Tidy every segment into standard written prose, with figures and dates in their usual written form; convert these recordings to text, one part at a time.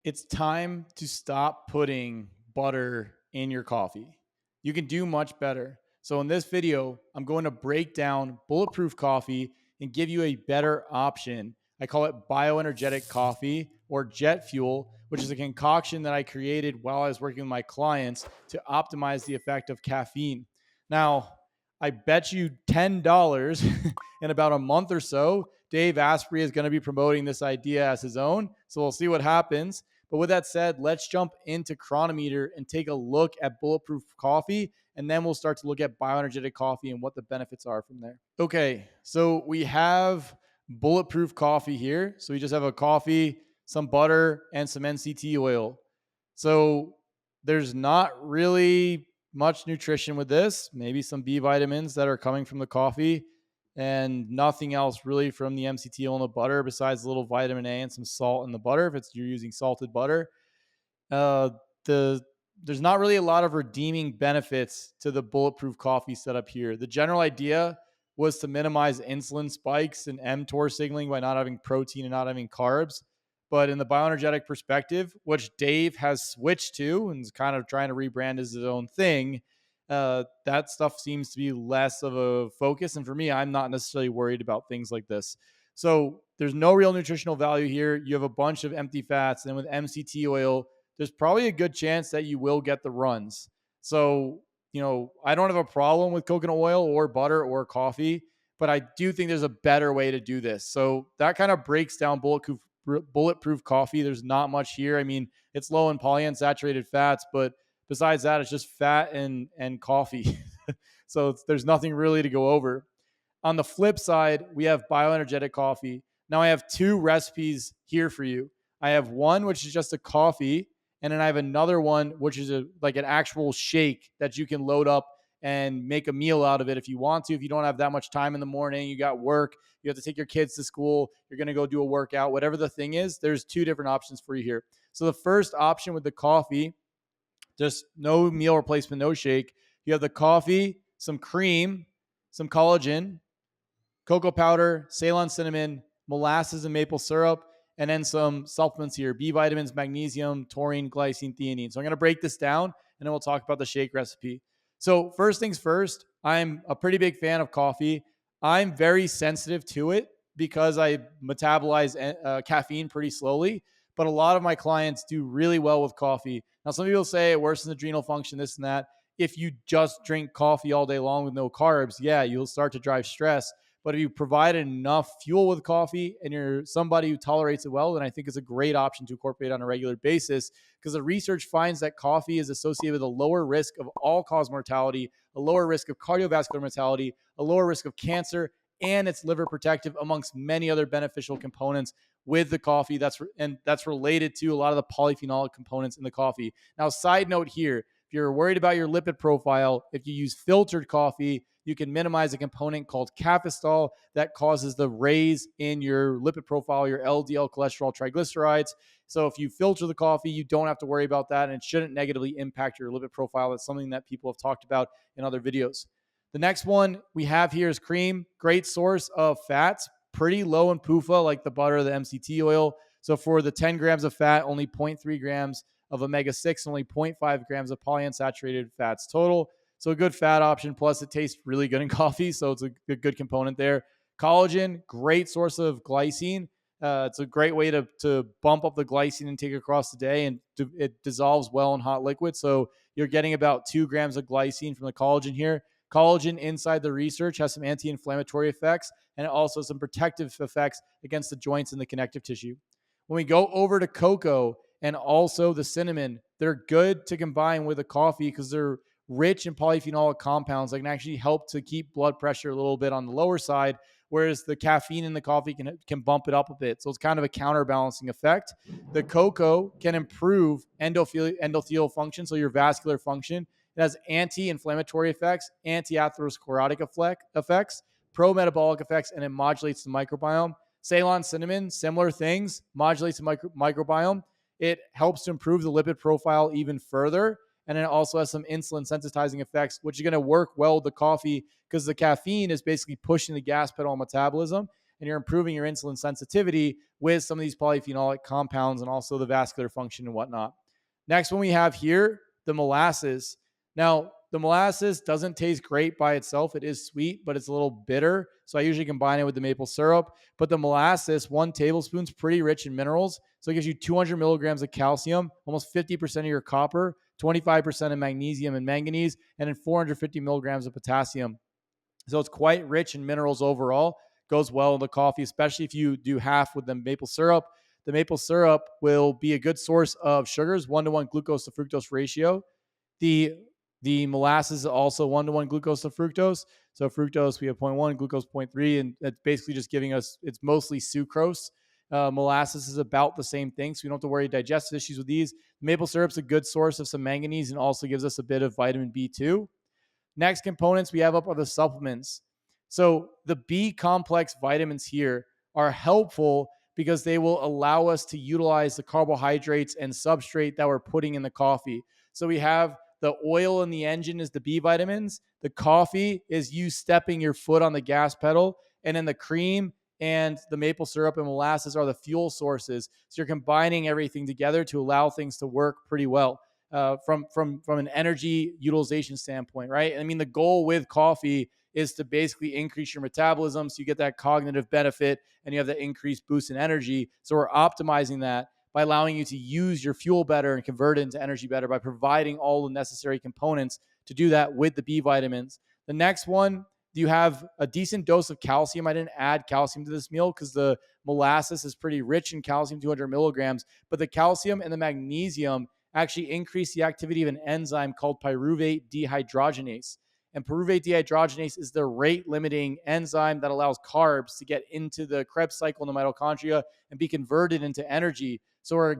It's time to stop putting butter in your coffee. You can do much better. So, in this video, I'm going to break down Bulletproof Coffee and give you a better option. I call it Bioenergetic Coffee or Jet Fuel, which is a concoction that I created while I was working with my clients to optimize the effect of caffeine. Now, I bet you $10 in about a month or so, Dave Asprey is going to be promoting this idea as his own. So, we'll see what happens. But with that said, let's jump into Chronometer and take a look at Bulletproof Coffee, and then we'll start to look at Bioenergetic Coffee and what the benefits are from there. Okay, so we have Bulletproof Coffee here. So we just have a coffee, some butter, and some NCT oil. So there's not really much nutrition with this, maybe some B vitamins that are coming from the coffee, and nothing else really from the MCT oil and the butter besides a little vitamin A and some salt in the butter if you're using salted butter. Uh, the There's not really a lot of redeeming benefits to the Bulletproof Coffee setup here. The general idea was to minimize insulin spikes and mTOR signaling by not having protein and not having carbs. But in the bioenergetic perspective, which Dave has switched to and is kind of trying to rebrand as his own thing, that stuff seems to be less of a focus. And for me, I'm not necessarily worried about things like this. So there's no real nutritional value here. You have a bunch of empty fats. And with MCT oil, there's probably a good chance that you will get the runs. So, I don't have a problem with coconut oil or butter or coffee, but I do think there's a better way to do this. So that kind of breaks down bulletproof coffee. There's not much here. I mean, it's low in polyunsaturated fats, but besides that, it's just fat and coffee. So there's nothing really to go over. On the flip side, we have bioenergetic coffee. Now I have two recipes here for you. I have one which is just a coffee, and then I have another one which is like an actual shake that you can load up and make a meal out of it if you want to. If you don't have that much time in the morning, you got work, you have to take your kids to school, you're going to go do a workout, whatever the thing is, there's two different options for you here. So the first option with the coffee, just no meal replacement, no shake. You have the coffee, some cream, some collagen, cocoa powder, Ceylon cinnamon, molasses and maple syrup, and then some supplements here: B vitamins, magnesium, taurine, glycine, theanine. So I'm going to break this down and then we'll talk about the shake recipe. So, first things first, I'm a pretty big fan of coffee. I'm very sensitive to it because I metabolize caffeine pretty slowly, but a lot of my clients do really well with coffee. Now, some people say it worsens adrenal function, this and that. If you just drink coffee all day long with no carbs, yeah, you'll start to drive stress. But if you provide enough fuel with coffee and you're somebody who tolerates it well, then I think it's a great option to incorporate on a regular basis, because the research finds that coffee is associated with a lower risk of all-cause mortality, a lower risk of cardiovascular mortality, a lower risk of cancer, and it's liver protective amongst many other beneficial components with the coffee. That's related to a lot of the polyphenolic components in the coffee. Now, side note here, if you're worried about your lipid profile, if you use filtered coffee, you can minimize a component called caffeine that causes the raise in your lipid profile, your LDL cholesterol, triglycerides. So if you filter the coffee, you don't have to worry about that, and it shouldn't negatively impact your lipid profile. That's something that people have talked about in other videos. The next one we have here is cream. Great source of fats, pretty low in PUFA, like the butter, the MCT oil. So for the 10 grams of fat, only 0.3 grams of omega-6, only 0.5 grams of polyunsaturated fats total. So a good fat option. Plus, it tastes really good in coffee, so it's a good component there. Collagen, great source of glycine. It's a great way to bump up the glycine intake across the day, and it dissolves well in hot liquid. So you're getting about 2 grams of glycine from the collagen here. Collagen inside the research has some anti-inflammatory effects and also some protective effects against the joints and the connective tissue. When we go over to cocoa and also the cinnamon, they're good to combine with a coffee because they're rich in polyphenolic compounds that can actually help to keep blood pressure a little bit on the lower side, whereas the caffeine in the coffee can bump it up a bit. So it's kind of a counterbalancing effect. The cocoa can improve endothelial function, so your vascular function. It has anti-inflammatory effects, anti-atherosclerotic effects, pro-metabolic effects, and it modulates the microbiome. Ceylon cinnamon, similar things, modulates the microbiome. It helps to improve the lipid profile even further. And it also has some insulin sensitizing effects, which are going to work well with the coffee because the caffeine is basically pushing the gas pedal on metabolism. and you're improving your insulin sensitivity with some of these polyphenolic compounds and also the vascular function and whatnot. Next one we have here, the molasses. Now, the molasses doesn't taste great by itself. It is sweet, but it's a little bitter. So I usually combine it with the maple syrup. But the molasses, 1 tablespoon, is pretty rich in minerals. So it gives you 200 milligrams of calcium, almost 50% of your copper, 25% of magnesium and manganese, and then 450 milligrams of potassium. So it's quite rich in minerals overall. Goes well in the coffee, especially if you do half with the maple syrup. The maple syrup will be a good source of sugars, 1-to-1 glucose to fructose ratio. The the molasses is also 1-to-1 glucose to fructose. So fructose, we have 0.1, glucose 0.3, and that's basically just giving us, it's mostly sucrose. Molasses is about the same thing, so we don't have to worry digestive issues with these. Maple syrup's a good source of some manganese and also gives us a bit of vitamin B2. Next components we have up are the supplements. So the B-complex vitamins here are helpful because they will allow us to utilize the carbohydrates and substrate that we're putting in the coffee. So we have the oil in the engine is the B vitamins. The coffee is you stepping your foot on the gas pedal. And then the cream and the maple syrup and molasses are the fuel sources. So you're combining everything together to allow things to work pretty well. From an energy utilization standpoint, right? I mean, the goal with coffee is to basically increase your metabolism so you get that cognitive benefit and you have the increased boost in energy. So we're optimizing that by allowing you to use your fuel better and convert it into energy better by providing all the necessary components to do that with the B vitamins. The next one, you have a decent dose of calcium. I didn't add calcium to this meal because the molasses is pretty rich in calcium, 200 milligrams, but the calcium and the magnesium actually increase the activity of an enzyme called pyruvate dehydrogenase. And pyruvate dehydrogenase is the rate limiting enzyme that allows carbs to get into the Krebs cycle in the mitochondria and be converted into energy. So we're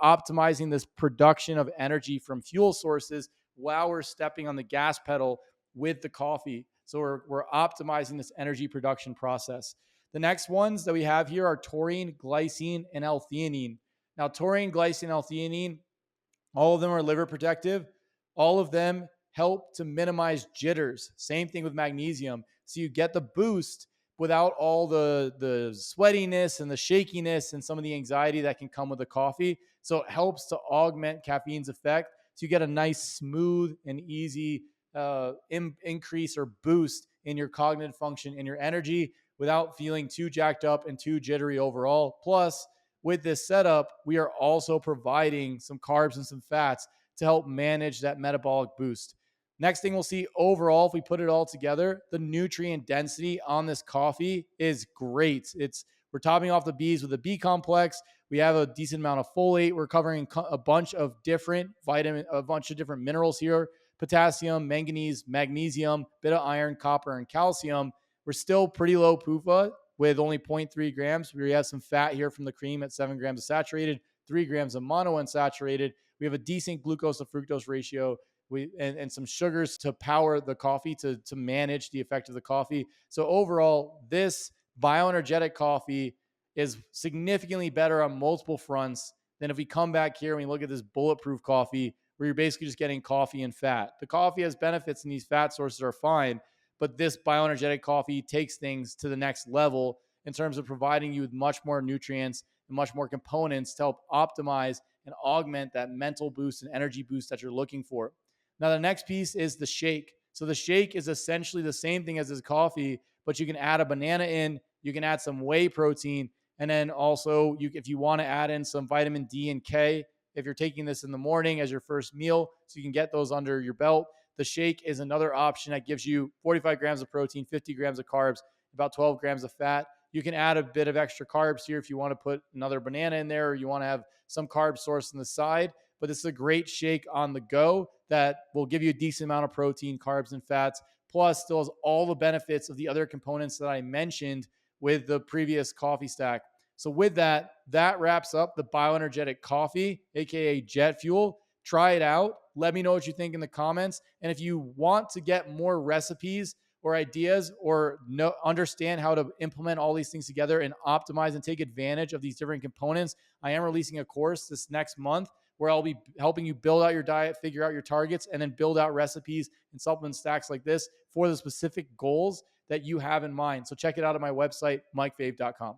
optimizing this production of energy from fuel sources while we're stepping on the gas pedal with the coffee. So we're optimizing this energy production process. The next ones that we have here are taurine, glycine, and L-theanine. Now, taurine, glycine, L-theanine, all of them are liver protective. All of them help to minimize jitters. Same thing with magnesium. So you get the boost without all the sweatiness and the shakiness and some of the anxiety that can come with the coffee. So it helps to augment caffeine's effect. So you get a nice, smooth, and easy increase or boost in your cognitive function and your energy without feeling too jacked up and too jittery overall. Plus, with this setup, we are also providing some carbs and some fats to help manage that metabolic boost. Next thing we'll see overall, if we put it all together, the nutrient density on this coffee is great. We're topping off the B's with the B complex. We have a decent amount of folate. We're covering a bunch of different minerals here: potassium, manganese, magnesium, bit of iron, copper, and calcium. We're still pretty low PUFA with only 0.3 grams. We have some fat here from the cream at 7 grams of saturated, 3 grams of monounsaturated. We have a decent glucose to fructose ratio and some sugars to power the coffee to manage the effect of the coffee. So overall, this bioenergetic coffee is significantly better on multiple fronts than if we come back here and we look at this bulletproof coffee where you're basically just getting coffee and fat. The coffee has benefits and these fat sources are fine, but this bioenergetic coffee takes things to the next level in terms of providing you with much more nutrients and much more components to help optimize and augment that mental boost and energy boost that you're looking for. Now, the next piece is the shake. So the shake is essentially the same thing as this coffee, but you can add a banana in, you can add some whey protein, and then also if you want to add in some vitamin D and K, if you're taking this in the morning as your first meal, so you can get those under your belt. The shake is another option that gives you 45 grams of protein, 50 grams of carbs, about 12 grams of fat. You can add a bit of extra carbs here if you want to put another banana in there or you want to have some carb source on the side. But this is a great shake on the go that will give you a decent amount of protein, carbs, and fats, plus still has all the benefits of the other components that I mentioned with the previous coffee stack. So with that wraps up the bioenergetic coffee, aka jet fuel. Try it out. Let me know what you think in the comments. And if you want to get more recipes or ideas or understand how to implement all these things together and optimize and take advantage of these different components, I am releasing a course this next month where I'll be helping you build out your diet, figure out your targets, and then build out recipes and supplement stacks like this for the specific goals that you have in mind. So check it out at my website, mikefave.com.